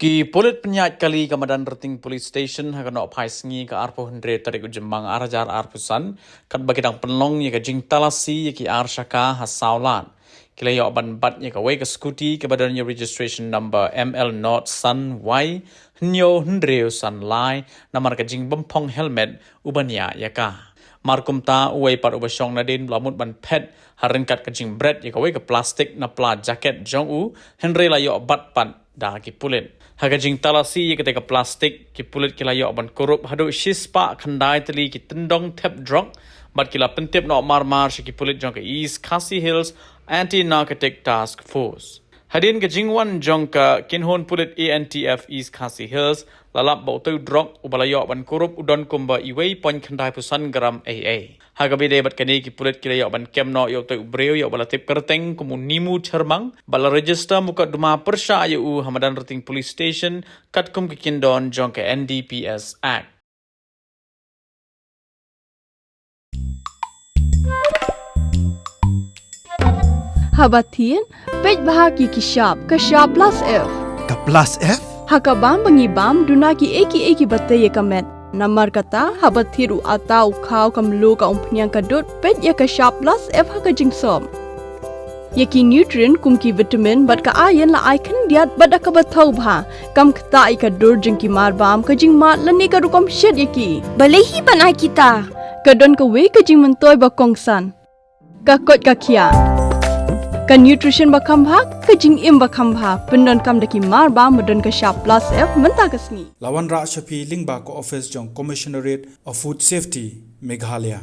Ki polit penyat kali kamadan rating police station hakan op sengi ke arpo hendre tarik ujemang arajar arpusan kat bagidang penlong ya ke jing talasi ya ki arshaka hasaulan kila ya ban bat ya ke way ke Scooty ke badannya registration number ML not sun y nyo hendre sun lai namar ke jing bempong helmet ubania ya ka markum ta uai par uba Shong Nadien lamut ban pet haringkat ke jing Bret ya ke way ke Plastik na pla jacket jong u hendre la ya bat pan dah ki pulit haga jing talasi ketika Plastik ki pulit kila yo ban korup hadu shispa khandai tali ki tendong Thep Drok bat kila pentip no mar ki pulit jong ke East Khasi Hills Anti Narcotic Task Force hadin ke jingwan jong ka kinhon pulit ANTF East Khasi Hills lalap bau tu Drok ubalayo ban korup udon kumba iwei pon khandai pusan gram AA haga bide bat kani ki pulit kila yo ban kem no yo tu breu yo bala tip kerteng kumu nimu cermang bala register muka duma persya ayu hamadan rating police station kat kum ke kindon jong ke NDPS Act Habatin pej bahagi ki sharp plus F Ka plus F? Hakabam bangibam dunaki eki batte ye kamet namar kata habathiru atau khau kamlu ka umpnyang kadut pej ya ka sharp plus F haka jingsom yaki nutrient kumki vitamin bat ka iron la icon diat bat ka bathau bha kam khta I ka dur jingki marbam ka jing mat lani ka rukom shed yaki balehi banai kita kadon ka we ka jing mentoy ba kongsan ka kot ka khia ka nutrition bakam bha ka jing im bakam bha pendon kam daki mar ba modon ka sharp plus F menta kasni Lawan Ra Shafi Lingba ko office jong Commissionerate of Food Safety Meghalaya